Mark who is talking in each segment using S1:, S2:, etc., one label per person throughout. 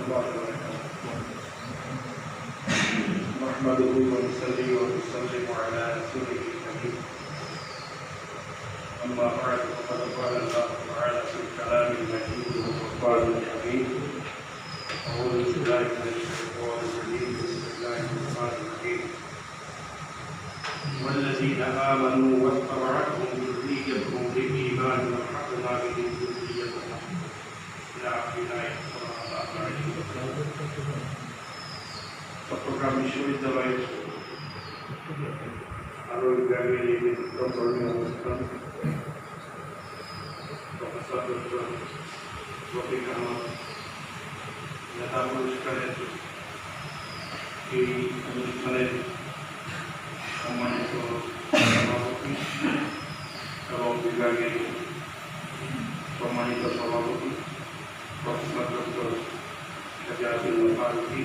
S1: الله وبركاته. نحمده ونصلي ونسلم على رسوله الكريم. أما بعد فقد قال الله تعالى في الكلام المجيد والفرقان الحميد. أعوذ بالله من الشيطان الرجيم. بسم الله الرحمن الرحيم. والذين آمنوا واتبعتهم ذريتهم بإيمان ألحقنا بهم ذريتهم إلى آخر الآية صلى الله عليه وسلم. চট্টগ্রাম বিশ্ববিদ্যালয়ের আরো বিভাগের এই ধর্মীয় অনুষ্ঠান প্রফেসর ডক্টর রফিক আহমদ নেতা পুরস্কারের এই অনুষ্ঠানের সম্মানিত সভাপতি এবং বিভাগের সম্মানিত সভাপতি প্রফেসর ডক্টর শাহজাহাদুল্লাহ ফারুকী,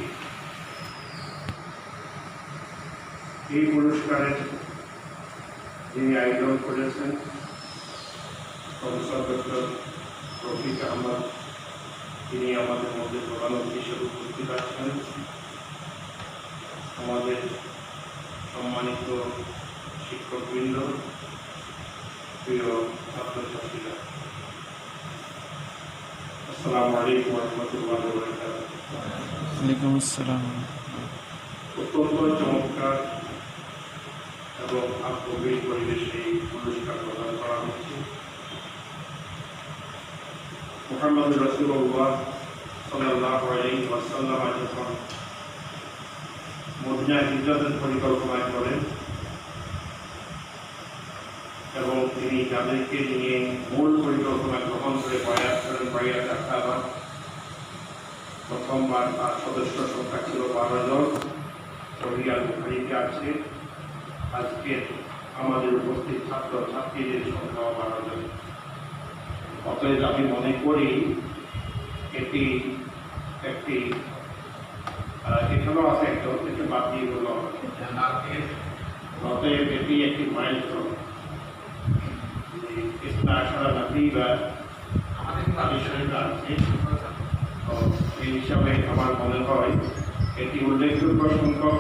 S1: এই পুরস্কারের যিনি আয়োজন করেছেন প্রফেসর ডক্টর রফিক আহমদ, তিনি আমাদের মধ্যে প্রধান অতিথি হিসেবে উপস্থিত আছেন। আমাদের সম্মানিত শিক্ষকবৃন্দ, প্রিয় ছাত্রছাত্রীরা, আসসালামু আলাইকুম ওয়া রাহমাতুল্লাহি ওয়া বারাকাতুহু।
S2: ওয়ালাইকুম আসসালাম।
S1: অত্যন্ত চমৎকার এবং আত্মবিক পরিবেশে এই পুরস্কার প্রদান করা হচ্ছে। মুহাম্মদ রাসূলুল্লাহ সাল্লাল্লাহু আলাইহি ওয়াসাল্লাম যখন মদিনায় হিজরতের পরিকল্পনা করেন এবং তিনি তাদেরকে নিয়ে মূল পরিকল্পনা গ্রহণ করে বায়াত করেন, বায়াত আকাবা। প্রথমবার তার সদস্য সংখ্যা ছিল 12 জন, সহিহ বুখারীতে আছে। আজকে আমাদের উপস্থিত ছাত্র ছাত্রীদের সংখ্যা 12 জন। অতএব আমি মনে করি এটি একটি এখানেও আছে একজন, এটা বাদ দিয়ে বলল, অতএব এটি একটি মাইলস্টোন। এই হিসাবে আমার মনে হয় এটি উল্লেখযোগ্য সংখ্যক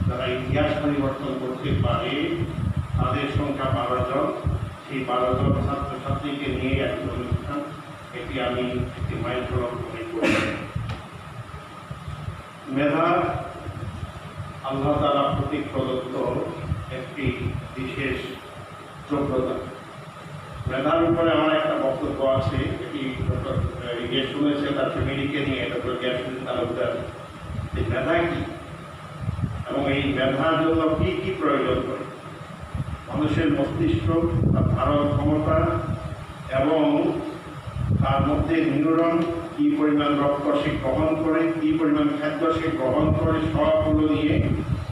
S1: যারা ইতিহাস পরিবর্তন করতে পারে তাদের সংখ্যা 12 জন। সেই 12 জন ছাত্রছাত্রীকে নিয়ে একটি অনুষ্ঠান, এটি আমি একটি মাইলফলক মনে করি। মেধা আল্লাহ তাআলা কর্তৃক প্রদত্ত একটি বিশেষ যোগ্যতা। মেধার উপরে আমার একটা বক্তব্য আছে, এটি ডক্টর ইয়ে শুনেছে তার ফ্যামিলিকে নিয়ে, ডক্টর গ্যাসুদ্দিন তালুকদার, যে মেধা কি এবং এই মেধার জন্য কি কি প্রয়োজন করে। মানুষের মস্তিষ্ক, তার ধারণ ক্ষমতা এবং তার মধ্যে নিউরন কি পরিমাণ রক্ত সে গ্রহণ করে, কি পরিমাণ খাদ্য সে গ্রহণ করে, সবগুলো নিয়ে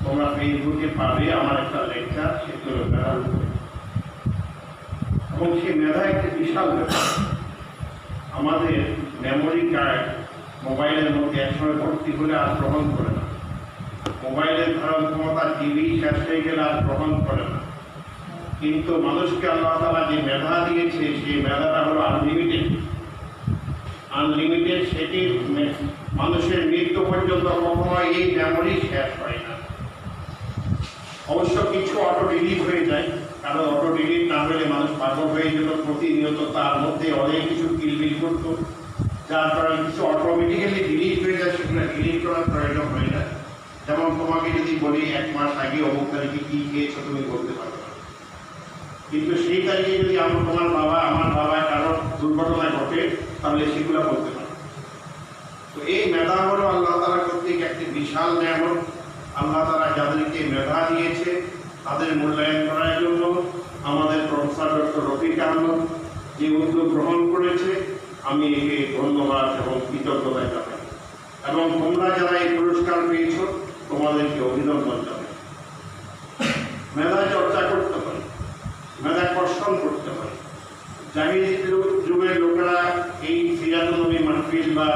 S1: তোমরা ফেসবুকে পাবে আমার একটা লেকচার, সেগুলো মেধার উপরে। এবং সেই মেধা একটি বিশাল ব্যাপার। আমাদের মেমোরি কার্ড মোবাইলের মধ্যে একসময় ভর্তি হলে আর গ্রহণ করে না। মোবাইলের ধারণ ক্ষমতা টিভি শেষ হয়ে গেলে আর গ্রহণ করে না। কিন্তু মানুষকে আল্লাহ তাআলা যে মেধা দিয়েছে সেই মেধাটা হলো আনলিমিটেড। সেটি মানুষের মৃত্যু পর্যন্ত কখনো এই মেমোরি শেষ হয় না। অবশ্য কিছু অটো ডিলিট হয়ে যায়, কারণ অটো ডিলিট না হলে মানুষ পাগল হয়ে যেত, প্রতিনিয়ত তার মধ্যে অনেক কিছু কিলবিল করত, যার কারণে কিছু অটোমেটিক্যালি ডিলিট হয়ে যায়, সেগুলো ডিলিট করার প্রয়োজন হয় না। যেমন তোমাকে যদি বলি 1 মাস আগে অমুক তারিখে কী খেয়েছো, তুমি বলতে পারবে না। কিন্তু সেই তারিখে যদি আমার বাবা কারো দুর্ঘটনা ঘটে, তাহলে সেগুলো বলতে পারবে। তো এই মেধা হলো আল্লাহ তাআলা কর্তৃক একটি বিশাল নিয়ামত। আল্লাহ তাআলা যাদেরকে মেধা দিয়েছে তাদের মূল্যায়ন করার জন্য আমাদের প্রফেসর ডক্টর রফিক আহমদ যে উদ্যোগ গ্রহণ করেছে, আমি একে ধন্যবাদ এবং কৃতজ্ঞতা জানাই। এবং তোমরা যারা এই পুরস্কার পেয়েছ তোমাদেরকে অভিনন্দন জানাই। মেধা চর্চা করতে হয়, মেধা কর্ষণ করতে হয়। জাহিলি যুগের লোকেরা এই সিরাতুন নবী মাহফিল বা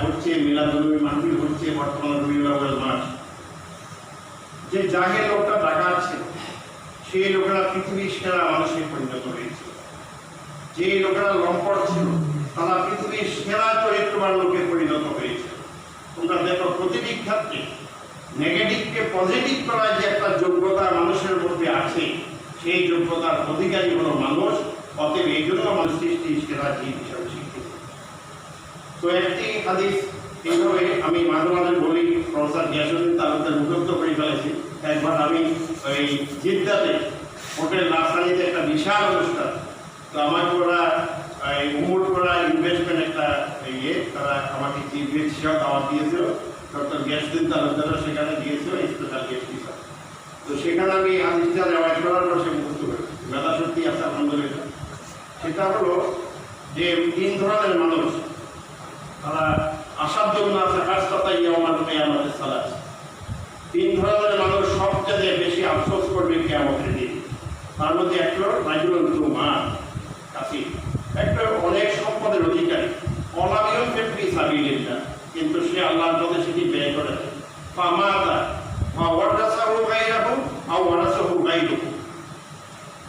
S1: হচ্ছে মিলাদুন নবী মাহফিল হচ্ছে বর্তমান রবিউল আউয়াল মাস, যে জাহেল লোকটা ঢাকা আছে সেই লোকেরা পৃথিবীর সেরা মানুষে পরিণত হয়েছে। যে লোকেরা লম্পট ছিল তারা পৃথিবীর সেরা চরিত্রবান লোকে পরিণত হয়েছে। তোমরা দেখো প্রতিটি ক্ষেত্রে নেগেটিভকে পজিটিভ করার যে একটা যোগ্যতা মানুষের মধ্যে আছে, সেই যোগ্যতার অধিকারী হলো মানুষ। অতএব এই জন্য মানুষ সৃষ্টি সেরা জীব হিসাবে স্বীকৃত। তো একটি হাদিস এইভাবে আমি মাঝে মাঝে বলি, প্রফেসর গিয়াসউদ্দিন তালুকদার মুখস্থ করে ফেলেছি। একবার আমি ওই জিদ্দাতে হোটেল রাজধানীতে একটা বিশাল অনুষ্ঠান, তো আমার ওরা উমর করা ইনভেস্টমেন্ট একটা তারা আমাকে চিফ গেস্ট হিসাবে দাওয়াত দিয়েছিল। ডক্টর গিয়াসউদ্দিন তালুকদারও সেখানে দিয়েছিল স্পেশাল গেস্ট হিসাবে। তো সেখানে আমি হাদিসটা রেওয়াজ করার পর সে মুখস্থ করেছি, মেধা সত্যি আছে আলহামদুলিল্লাহ। সেটা হলো যে 3 ধরনের মানুষ তারা আসার জন্য আছে রাস্তায় ইয়াউমাল কিয়ামাতিস সালাত। 3 ধরনের মানুষ সবচেয়ে বেশি আফসোস করবে কিয়ামতের দিন। তার মধ্যে একটা রাজুলুন যু মাল কাসীর, একটা অনেক সম্পদের অধিকারী, অলামিউন ফি সাবিলিল্লাহ, কিন্তু সে আল্লাহর পথে সেটি ব্যয় করে দেয়। ফামাতা ফাওয়ারাসাহু গায়রাহু আও ওয়ারাসাহু গায়রুহু,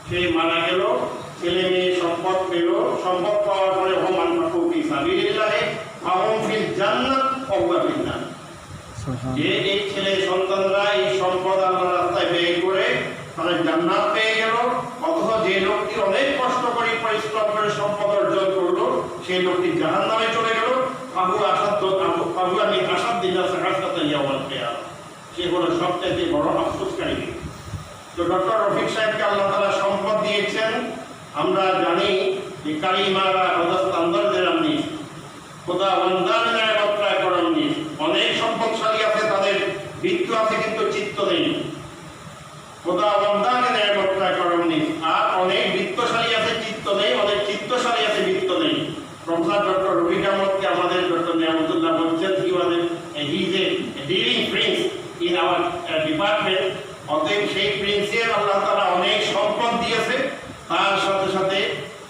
S1: সে মারা গেল, ছেলে মেয়ে সম্পদ পেল, সম্পদ পাওয়ার পরে হুমান ফাকু ফি সাবিলিল্লাহ ফাহুম ফিল জান্নাত ওয়া হুয়া ফিন নার। যে এই ছেলে সন্তানরা এই সম্পদ আল্লাহর রাস্তায় ব্যয় করে তারা জান্নাত পেয়ে গেল, অথচ যে লোকটি অনেক কষ্ট করে পরিশ্রম করে সম্পদ অর্জন করলো সেই লোকটি জাহান্নামে চলে গেল। আমি আসাদ দিন আছে রাস্তাতে ইয়াউমাল কিয়ামা, সে হলো সবচেয়ে বড় আফসোসকারী। তো ডক্টর রফিক সাহেবকে আল্লাহ তাআলা সম্পদ দিয়েছেন। আমরা জানি যে কালিমারা হযরত আমনি খোদা বন্দার নিয়ামতটা করেননি। অনেক সম্পদশালী আছে, তাদের বৃত্ত আছে কিন্তু চিত্ত নেই। খোদা বন্দার নিয়ামতটা করেননি। আর অনেক বৃত্তশালী আছে, চিত্ত নেই। অনেক চিত্তশালী আছে, বৃত্ত নেই। প্রফেসর ডক্টর রফিক আহমদকে আমাদের ডক্টর নিয়ামতুল্লাহ বলছেন he is a dealing Prince in our department. অতএব সেই প্রিন্সের আল্লাহ তাআলা অনেক সম্পদ দিয়েছে, তার সাথে সাথে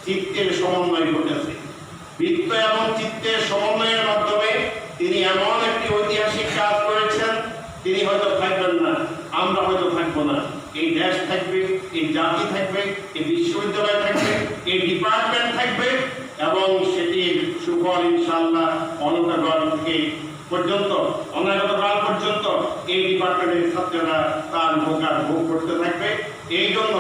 S1: চিত্তের সমন্বয় ঘটেছে। বৃত্ত এবং চিত্তের সমন্বয়ের মাধ্যমে তিনি এমন একটি ঐতিহাসিক কাজ করেছেন, তিনি হয়তো থাকবেন না, আমরা হয়তো থাকবো না। এই দেশ থাকবে, এই জাতি থাকবে, এই বিশ্ববিদ্যালয় থাকবে, এই ডিপার্টমেন্ট থাকবে, এবং সেটির সুফল ইনশাআল্লাহ অনন্তকাল থেকে পর্যন্ত, অনাগত কাল পর্যন্ত এই ডিপার্টমেন্টের ছাত্ররা তার ভোগার ভোগ করতে থাকবে। এই জন্য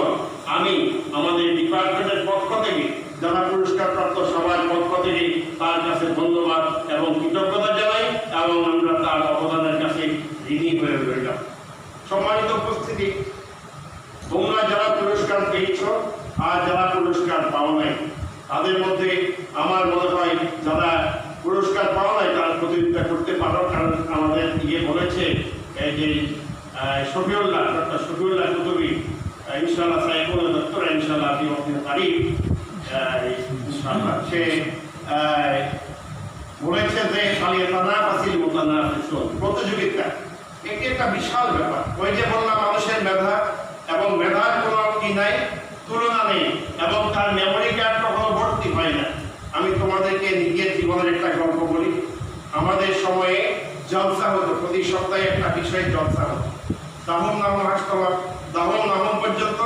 S1: আমি আমাদের ডিপার্টমেন্টের পক্ষ থেকে, যারা পুরস্কারপ্রাপ্ত সবার পক্ষ থেকে তার কাছে ধন্যবাদ এবং কৃতজ্ঞতা জানাই, এবং আমরা তার অবদানের কাছে ঋণী হয়ে রইলাম। সম্মানিত উপস্থিতি, তোমরা যারা পুরস্কার পেয়েছ আর যারা পুরস্কার পাও নাই, তাদের মধ্যে আমার মনে হয় যারা পুরস্কার পাওয়া নাই তারা প্রতিযোগিতা করতে পারো। কারণ আমাদের বলেছে যে শফিউল্লাহ, ডক্টর শফিউল্লাহ কুতুবী ইনশাআল্লাহ সাইকুল দপ্তর ইনশাআল্লাহ আপনি ওখানে পারি ইনশাআল্লাহ, সে বলেছে যে ফালিয়াতানাফাসিল মুতানাফিসুন, প্রতিযোগিতা এটি একটা বিশাল ব্যাপার। ওই যে বললাম মানুষের মেধা, এবং মেধার কোনো কি নাই, তুলনা নেই, এবং তার মেমোরি কার্ড কখনো ভর্তি হয় না। আমি তোমাদেরকে নিজের জীবনের একটা গল্প বলি। আমাদের সময়ে জলসা হতো, প্রতি সপ্তাহে একটা বিষয় জলসা হতো। দাহম নাহম হাসতবা, দাহম নাহম পর্যন্ত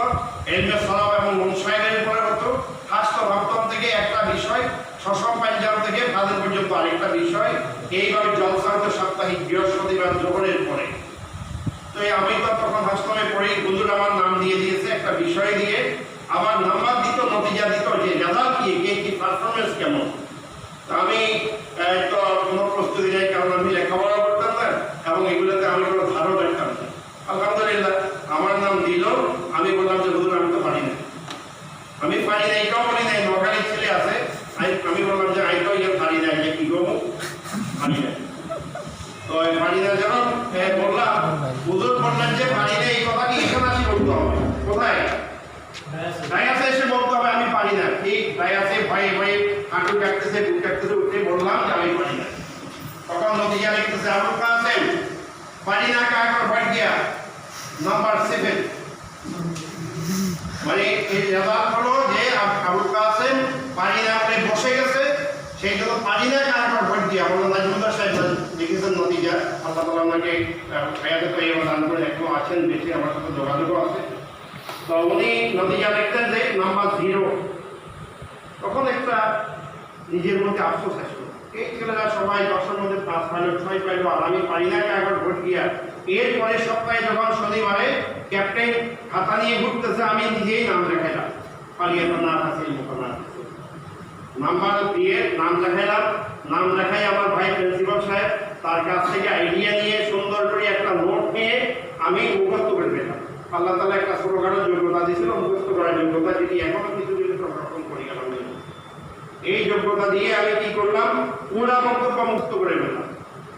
S1: এলমে সলাব এবং মুনসাইনের উপরে হতো। হাস্ত ভাবতম থেকে একটা বিষয়, শশম পাঞ্জাব থেকে ফাদের পর্যন্ত আরেকটা বিষয়। এইভাবে জলসা হতো সাপ্তাহিক বৃহস্পতিবার জোহরের পরে। তো আমি তো তখন হাসতমে পড়ি, হুজুর আমার নাম দিয়ে দিয়েছে একটা বিষয় দিয়ে, আমার নাম্বার দিত, নতিজা দিত যে রেজাল্ট কি পারফরমেন্স কেমন। আমি তো কোনো প্রস্তুতি নেই, কারণ আমি লেখাপড়া করতাম না এবং এগুলোতে আমি কোনো ধারও রাখতাম না। আলহামদুলিল্লাহ আমার নাম দিল, আমি বললাম যে হুজুর আমি তো পারি না, আমি পারি না, এটাও বলি নাই। নোয়াখালীর ছেলে আছে, আমি বললাম যে আই তো ইয়ে পারি না, যে কি করবো পারি না। তো পারি না যখন বললাম, হুজুর বললেন যে পারি না, এই কথা কি এখানে আসি বলতে হবে? কোথায়? ডায়াসে এসে বলতে হবে আমি পারি না। ঠিক ডায়াসে ভয়ে ভয়ে হাঁটু কাটতেছে, বুক কাটতেছে, উঠে বললাম যে আমি পারি না। তখন নতিজা লিখতেছে আবুল কাসেম পারি না কার ভয় গিয়া নাম্বার 7, মানে এই রেজাল্ট হলো যে আবুল কাসেম পারি না বলে বসে গেছে, সেই জন্য পারি না কার ভয় দিয়া। আমরা নাজমুল্লাহ সাহেব লিখেছেন নতিজা, আল্লাহ তাআলা ওনাকে হায়াতে তৈয়বা দান করে, এখনো আছেন বেঁচে, আমার সাথে যোগাযোগও আছে। তো উনি নতিজা লিখতেন যে নাম্বার 0, তখন একটা নিজের মধ্যে আফসোস আসলো, এই ছেলেরা সবাই 10-এর মধ্যে 5 পাইল 6 পাইল, আর আমি পারি না একবার ভোট দিয়া। এরপরে সপ্তাহে যখন শনিবারে ক্যাপ্টেন খাতা নিয়ে ঘুরতেছে, আমি নিজেই নাম লেখাইলাম, পালিয়াতনা হাসিল মোকানা নাম্বার দিয়ে নাম লেখাইলাম। নাম লেখাই আমার ভাই প্রিন্সিপাল সাহেব তার কাছ থেকে আইডিয়া নিয়ে সুন্দর করে একটা নোট নিয়ে আমি মুখস্থ করে পেলাম। আল্লাহ তাআলা একটা ছোটখাটো যোগ্যতা দিয়েছিল, মুখস্থ করার যোগ্যতা, যেটি এখনো কিছু কিছু সংরক্ষণ করি গেলাম। এই যোগ্যতা দিয়ে আমি কি করলাম, পুরা বক্তব্য মুক্ত করে পেলাম।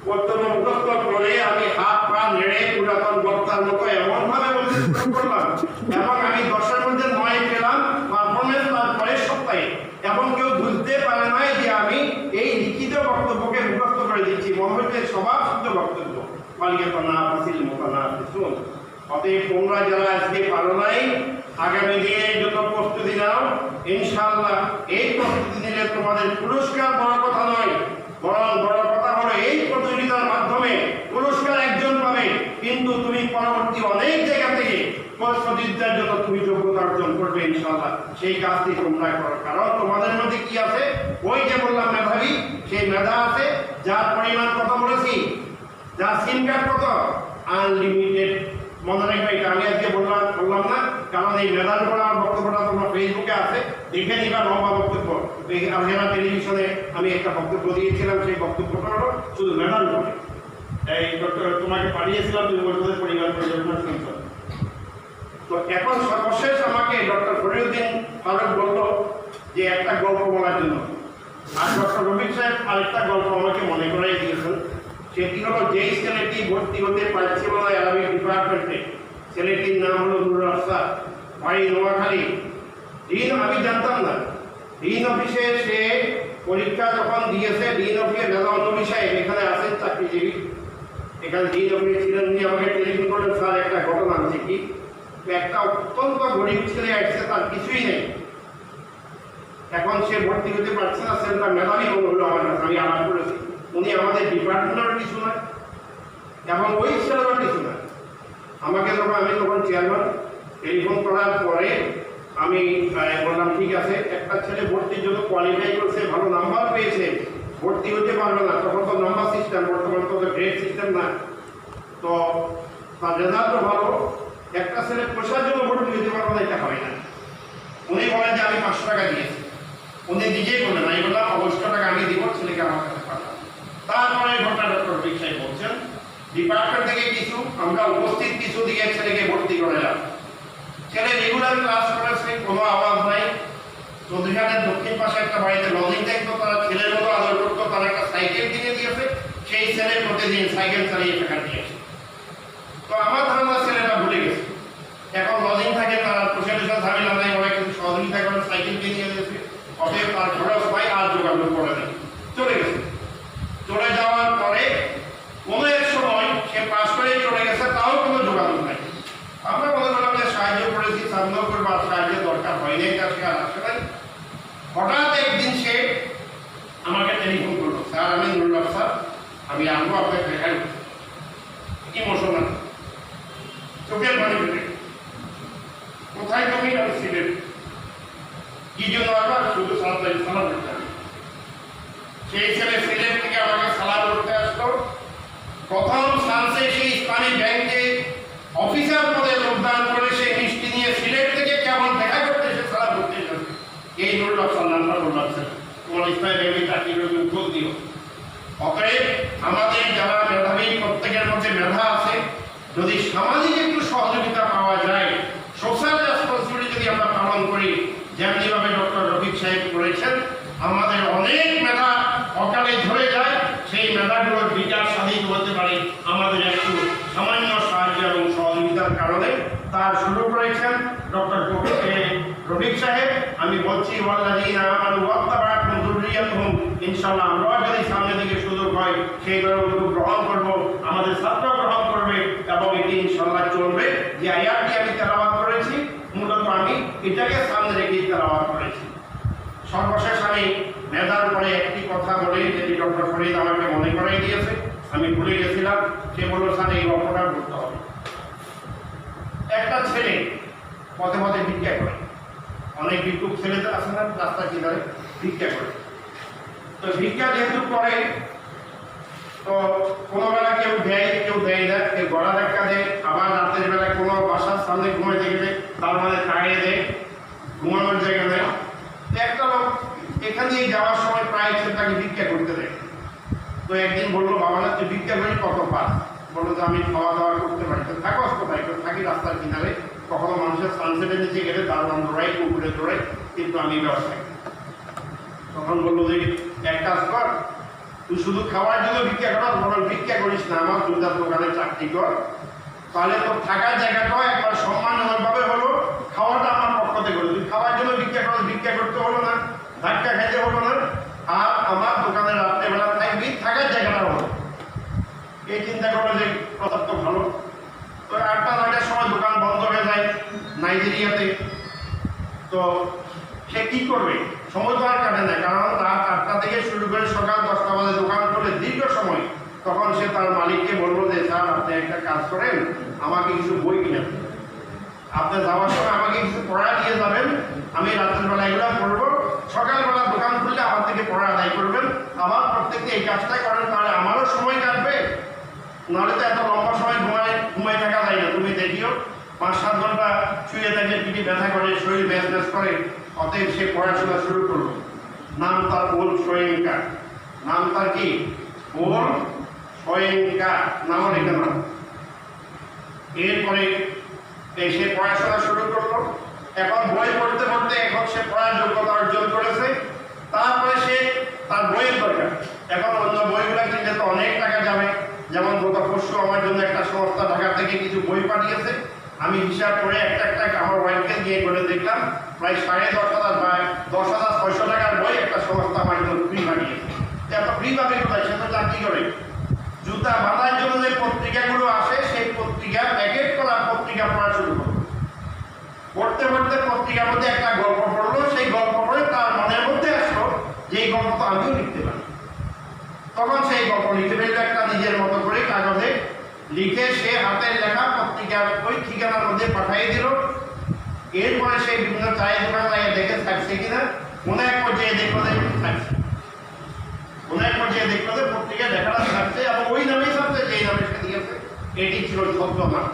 S1: বক্তব্য মুখস্থ করে আমি হাত পা নেড়ে পুরাতন বক্তার মতো এমন ভাবে বলতে শুরু করলাম, এবং আমি 10-এর মধ্যে 9 পেলাম পারফরমেন্স তার পরের সপ্তাহে। এবং কেউ বুঝতে পারে নাই যে আমি এই লিখিত বক্তব্যকে মুখস্থ করে দিচ্ছি, মনে হচ্ছে স্বভাব শুদ্ধ বক্তব্য। পালিয়াতনা হাসিল মোকানা শুন। অতএব তোমরা যারা আজকে পারো নাই, আগামী দিনের জন্য প্রস্তুতি নাও। ইনশাআল্লাহ এই প্রস্তুতি নিলে তোমাদের পুরস্কার বড় কথা নয়, বরং বড় কথা হলো এই প্রতিযোগিতার মাধ্যমে পুরস্কার একজন পাবে, কিন্তু তুমি পরবর্তী অনেক জায়গা থেকে প্রতিযোগিতার জন্য তুমি যোগ্যতা অর্জন করবে ইনশাআল্লাহ। সেই কাজটি তোমরা করো, কারণ তোমাদের মধ্যে কি আছে, ওই যে বললাম মেধাবী, সেই মেধা আছে, যার পরিমাণ কত বলেছি, যার সিম কার্ড কত, আনলিমিটেড। মনে রাখবে, এটা আমি আজকে বললাম না, কারণ এই মেধার উপর আমার বক্তব্যটা তোমরা ফেসবুকে আছে, দেখে নিবা। লম্বা বক্তব্য, আলহেরা টেলিভিশনে আমি একটা বক্তব্য দিয়েছিলাম, সেই বক্তব্যটা হলো শুধু মেধার উপরে। এই ডক্টর তোমাকে পাঠিয়েছিলাম, তুমি বলতে পরিবার পরিযোজনা শুনছ। তো এখন সর্বশেষ আমাকে ডক্টর ফরিউদ্দিন ফারুক বললো যে একটা গল্প বলার জন্য, আর ডক্টর রফিক সাহেব আরেকটা গল্প আমাকে মনে করাই দিয়েছেন। সেটি হলো, যেই ছেলেটি ভর্তি হতে পারছিল না আরবিক ডিপার্টমেন্টে, ছেলেটির নাম হলো নুরুল আফসার, বাড়ি নোয়াখালী। ডিন আমি জানতাম না, ডিন অফিসে সে পরীক্ষা যখন দিয়েছে, ডিন অফিসে দাদা নবী সাহেব এখানে আসেন চাকরিজীবী, এখানে ডিন অফিসে ছিলেন, উনি আমাকে টেলিফোন করেন, স্যার একটা ঘটনা আছে কি, একটা অত্যন্ত গরিব ছেলে আসছে, তার কিছুই নেই, এখন সে ভর্তি হতে পারছে না, সেটা মেধাবী মনে হলো আমার কাছে, আমি আলাপ করেছি, উনি আমাদের ডিপার্টমেন্টের কিছু না, এবং ওই ছেলেরও কিছু না। আমাকে যখন আমি তখন চেয়ারম্যান, টেলিফোন করার পরে আমি বললাম ঠিক আছে, একটা ছেলে ভর্তির জন্য কোয়ালিফাই করছে, ভালো নাম্বার পেয়েছে, ভর্তি হতে পারবে না, তখন তো নাম্বার সিস্টেম, বর্তমানে তো গ্রেড সিস্টেম না, তো তার রেজাল্টও ভালো, একটা ছেলে পয়সার জন্য ভর্তি হতে পারবে না, এটা হয় না। উনি বলেন যে আমি 500 টাকা দিয়েছি, উনি নিজেই বলেন, আমি বললাম 500 টাকা আমি দিব, ছেলেকে আমার কাছে পাঠান। তারপরে ঘটনা ডক্টর রফিক সাহেব বলছেন, ডিপার্টমেন্ট থেকে কিছু আমরা উপস্থিত কিছু দিয়ে ছেলেকে ভর্তি করালাম। ছেলে রেগুলার ক্লাস করেছে, কোনো আওয়াজ নাই। চৌধুরীহাটের দক্ষিণ পাশে একটা বাড়িতে লজিং থাকতো, তারা ছেলের মতো আদর করতো, তারা একটা সাইকেল কিনে দিয়েছে, সেই ছেলে প্রতিদিন সাইকেল চালিয়ে টাকা দিয়েছে। তো আমার ধারণা ছেলেটা ভুলে গেছে, এখন লজিং থাকে, তারা প্রশাসন ঝামেলা নাই, অনেক কিছু সহযোগিতা করে সাইকেল কিনে দিয়েছে, অতএব তার খরচ পাই আর যোগাযোগ করে নেই, চলে গেছে। চলে যাওয়ার পরে কোনো এক সময় সে পাশ করে চলে গেছে, তাও কোনো যোগাযোগ নাই। আমরা মনে করলাম যে সাহায্য করেছি, সামনেও করবো, আর সাহায্যের দরকার হয়নি, সে আর আসে নাই। হঠাৎ একদিন সে আমাকে টেলিফোন করলো, স্যার আমি নুরুল আফসার, আমি আসবো আপনাকে দেখাই। ইমোশনাল, চোখের পানি ফেলে, কোথায় তুমি? আমি সিলেট। কি জন্য আসবার? শুধু সালাম করতে হবে। সেই ছেলে সিলেট থেকে আমাকে সালাম করতে আসলো। প্রথম চান্সে সেই ইসলামী ব্যাংকে অফিসার পদে যোগদান করে সে মিষ্টি নিয়ে সিলেট থেকে কেমন দেখা করতে এসে সালাম করতে এসেছে। এই নুরুল আফসার নামটা বললাম, তোমার ইসলামী ব্যাংকে চাকরি করবে, খোঁজ দিও। অতএব আমাদের যারা মেধাবী, প্রত্যেকের মধ্যে মেধা আছে, যদি সামাজিক একটু সহযোগিতা পাওয়া যায়, সোশ্যাল রেসপন্সিবিলিটি যদি আমরা পালন করি, যেমনিভাবে ডক্টর রফিক সাহেব করেছেন, আমাদের অনেক মেধা অকালে ঝরে যায়, সেই মেধাগুলোর বিকাশ সাধিত হতে পারে আমাদের একটু সামান্য সাহায্য এবং সহযোগিতার কারণে। তার শুরু করেছেন ডক্টর রফিক সাহেব। আমি বলছি ইনশাআল্লাহ আমরা যদি সামনের দিকে সুযোগ হয় সেই উদ্যোগ গ্রহণ করব, আমাদের ছাত্র গ্রহণ করবে, এবং এটি ইনশাআল্লাহ চলবে। যে আয়াতটি আমি তেলাওয়াত করেছি, মূলত আমি এটাকে সামনে রেখে তেলাওয়াত করেছি। সর্বশেষ আমি মেধার পরে একটি কথা বলি, যেটি ডক্টর ফরিদ আমাকে মনে করাই দিয়েছে, আমি ভুলে গেছিলাম। সে বলল, স্যার এই গল্পটা করতে হবে। একটা ছেলে পথে পথে ভিক্ষা করে, অনেক ভিক্ষুক ছেলেদের আছে না রাস্তা কিনারে ভিক্ষা করে। তো ভিক্ষা যেহেতু করে, তো কোনো বেলা কেউ দেয় না, কেউ গলা ধাক্কা দেয়, আবার রাতের বেলা কোনো বাসার সামনে ঘুমাইতে গেলে তার মানে খাইয়ে দেয়, ঘুমানোর জায়গা দেয়। একটা লোক এখান দিয়ে যাওয়ার সময় প্রায় তাকে ভিক্ষা করতে দেয়। তো একদিন বললো, বাবা না তুই ভিক্ষা করি কত পাস? বললো যে আমি খাওয়া দাওয়া করতে পারি। তো থাকো কোথায়? থাকি রাস্তার কিনারে, কখনো মানুষের সানসেটের নিচে গেলে দারোয়ান দৌড়াই, কুকুরে দৌড়াই, কিন্তু আমি ব্যবসায়ী। তখন বললো যে এক কাজ কর, তুই শুধু খাওয়ার জন্য ভিক্ষা কর, বরং ভিক্ষা করিস না, আমার জুতার দোকানে চাকরি কর, তাহলে তোর থাকার জায়গাটাও একবার সম্মানজনকভাবে হলো, খাওয়াটা আমার পক্ষ থেকে হলো। তুই খাওয়ার জন্য ভিক্ষা কর, ভিক্ষা করতে হলো না, ধাক্কা খাইতে হলো না, আর আমার দোকানে রাত্রেবেলা থাকবি, থাকার জায়গাটা হলো। এই চিন্তা করলো যে কথা তো ভালো। তো 8টা-9টার সময় দোকান বন্ধ হয়ে যায় নাইজেরিয়াতে। তো সে কি করবে? সময় তো আর কাটে না, কারণ রাত 8টা থেকে শুরু করে সকাল 10টা বাজে দোকান খুলে দীর্ঘ সময়। তখন সে তার মালিককে বললো যে স্যার আপনি একটা কাজ করেন, আমাকে কিছু বই কিনে দেন, আপনি যাওয়ার সময় আমাকে কিছু পড়া দিয়ে যাবেন, আমি রাতের বেলা এগুলো পড়বো, সকালবেলা দোকান খুললে আমার থেকে পড়া আদায় করবেন, আবার প্রত্যেককে এই কাজটাই করেন, তাহলে আমারও সময় কাটবে, নাহলে তো এত লম্বা সময় ঘুমাই থাকা যায় না। তুমি দেখিও 5-7 ঘন্টা শুয়ে থাকলে পিঠে ব্যথা করে, শরীর ব্যাস করে। অতএব সে পড়াশোনা শুরু করলো। নাম তার ওল সোয়েঙ্কা, নাম তার কি? ওল সোয়েঙ্কা, নামও লেখা নাম। এরপরে সে পড়াশোনা শুরু করলো। এখন বই পড়তে পড়তে এখন সে পড়ার যোগ্যতা অর্জন করেছে। তারপরে সে তার বইয়ের দরকার। এখন অন্য বইগুলো কিনলে তো অনেক টাকা যাবে। যেমন গত পরশু আমার জন্য একটা সংস্থা ঢাকা থেকে কিছু বই পাঠিয়েছে। আমি হিসাব করে একটা আমার ওয়াইফকে গিয়ে করে দেখলাম, প্রায় 10,500 বা 10,600 টাকার বই একটা সংস্থা আমার জন্য ফ্রি পাঠিয়েছে। এত ফ্রি পাবে কোথায়? সে তো চাকরি করে। জুতা বাঁধার জন্য যে পত্রিকাগুলো আসে, সেই পত্রিকা প্যাকেট করা পত্রিকা পড়া শুরু করলো। পড়তে পড়তে পত্রিকার মধ্যে একটা গল্প পড়লো। সেই গল্প পড়ে তার মনের মধ্যে আসলো যে এই গল্প তো আমিও লিখতে পারি। তখন সেই গল্প লিখে ফেললো একটা নিজের মতো করে কাগজে লিখে, সে হাতের লেখা পত্রিকার ওই ঠিকানার মধ্যে পাঠিয়ে দিল। এরপরে সেই বিভিন্ন চায়ের দোকান লাগিয়ে দেখে থাকছে কিনা, কোনো এক পর্যায়ে দেখলো যে থাকছে, কোনো এক পর্যায়ে দেখলো যে পত্রিকা লেখাটা থাকছে এবং ওই নামেই থাকছে যেই নামে সে দিয়েছে, এটি ছিল ছদ্ম নাম।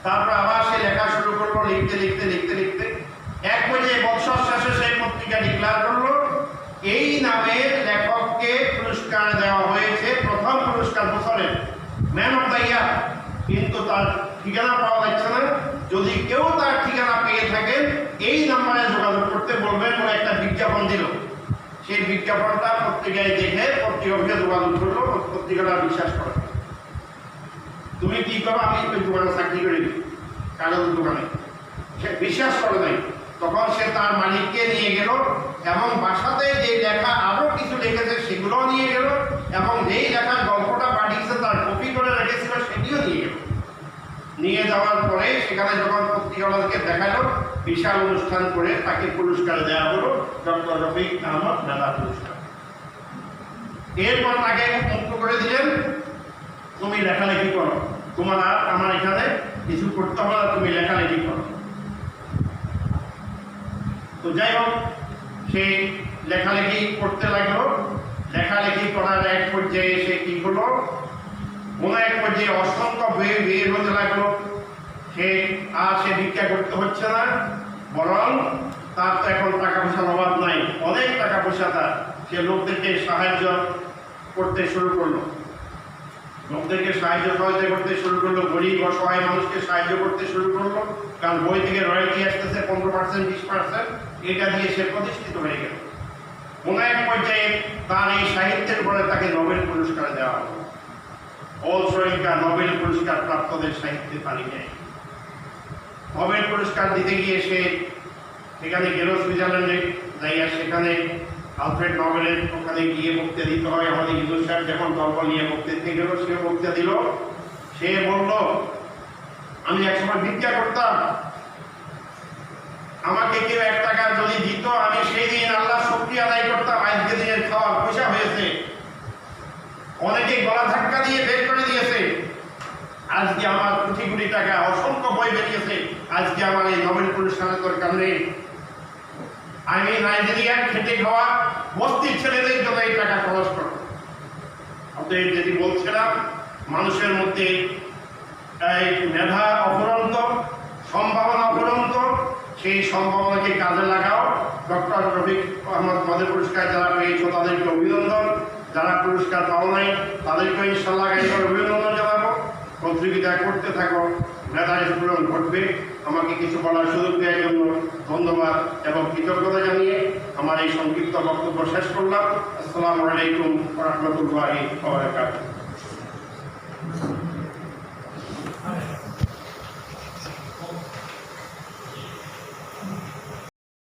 S1: তারপর আবার সে লেখা শুরু করলো, লিখতে এক পর্যায়ে বৎসর শেষে সেই পত্রিকা ডিক্লেয়ার করলো এই নামের লেখককে পুরস্কার দেওয়া হয়েছে, প্রথম পুরস্কার বছরের ম্যান অফ দ্য ইয়ার। কিন্তু তার ঠিকানা পাওয়া যাচ্ছে না। যদি কেউ তার ঠিকানা পেয়ে থাকেন এই নাম্বারে যোগাযোগ করতে বলবেন। ওরা একটা বিজ্ঞাপন দিল, সেই বিজ্ঞাপনটা পত্রিকায় দেখে পত্রিকাকে যোগাযোগ করলো, পত্রিকাটা বিশ্বাস করে। তুমি কি করো? আমি ওই দোকানে চাকরি করি, কাগজের দোকানে। সে বিশ্বাস করে নাই। তখন সে তার মালিককে নিয়ে গেল এবং বাসাতে যে লেখা আরো কিছু লিখেছে সেগুলো নিয়ে গেল, এবং যেই লেখার গল্পটা পাঠিয়েছে তার কপি করে রেখেছিল সেটিও নিয়ে গেল। নিয়ে যাওয়ার পরে সেখানে যখন পত্রিকাওয়ালাকে দেখালো, বিশাল অনুষ্ঠান করে তাকে পুরস্কার দেওয়া হলো, ডক্টর রফিক আহমদ মেধা পুরস্কার। এরপর তাকে মুক্ত করে দিলেন, তুমি লেখালেখি করো, তোমার আর আমার এখানে কিছু করতে হবে না, তুমি লেখালেখি করো। তো যাই হোক, সে লেখালেখি করতে লাগলো। লেখালেখি করার এক পর্যায়ে সে কি হলো, কোনো এক পর্যায়ে অসংখ্য বের হতে লাগলো। সে ভিক্ষা করতে হচ্ছে না, বরং তার তো এখন টাকা পয়সার অভাব নাই, অনেক টাকা পয়সা তার। সে লোকদেরকে সাহায্য করতে শুরু করলো, সহযোগিতা করতে শুরু করলো, গরিব অসহায় মানুষকে সাহায্য করতে শুরু করলো। কারণ বই থেকে রয়্যালটি আসতেছে 15%, 20%, এটা দিয়ে সে প্রতিষ্ঠিত হয়ে গেল। কোনো এক পর্যায়ে তার এই সাহিত্যের উপরে তাকে নোবেল পুরস্কার দেওয়া হলো। ওল সোয়েঙ্কা নোবেল পুরস্কার প্রাপ্তদের সাহিত্যের তালিকায়। নোবেল পুরস্কার দিতে গিয়ে সে সেখানে গেল সুইজারল্যান্ডে, যাইয়া সেখানে আলফ্রেড নোবেলের ওখানে গিয়ে বক্তৃতা দিতে হয়। আমাদের ইউনুস স্যার যখন গল্প নিয়ে বক্তৃতা দিতে গেল, সে বক্তৃতা দিল। সে বলল, আমি একসময় ভিক্ষা করতাম, আমাকে কেউ 1 টাকা যদি দিত আমি সেই দিন আল্লাহ শুকরিয়া আদায় করতাম, আজকে দিনের খাওয়ার পয়সা হয়েছে। অনেকে গলা ধাক্কা দিয়ে বের করে দিয়েছে, আজকে আমার কোটি কোটি টাকা, অসংখ্য বই বেরিয়েছে, আজকে আমার এই নোবেল পুরস্কারের দরকার নেই। আমি নাইজেরিয়ার খেটে খাওয়া বস্তি ছেলেদের জন্য এই টাকা খরচ করব। অতএব যেটি বলছিলাম, মানুষের মধ্যে এই মেধা অফুরন্ত, সম্ভাবনা অফুরন্ত, সেই সম্ভাবনাকে কাজে লাগাও। ডক্টর রফিক আহমদ নোবেল পুরস্কার যারা পেয়েছ তাদেরকে অভিনন্দন, যারা পুরস্কার পাও নাই তাদেরকে ইনশাআল্লাহ একবার অভিনন্দন জানাবো। প্রতিযোগিতা করতে থাকো, মেধায় পূরণ ঘটবে। আমাকে কিছু বলার সুযোগ দেওয়ার জন্য ধন্যবাদ এবং কৃতজ্ঞতা জানিয়ে আমার এই সংক্ষিপ্ত বক্তব্য শেষ করলাম। আসসালামু আলাইকুম ওয়া রাহমাতুল্লাহি ওয়া বারাকাতুহু।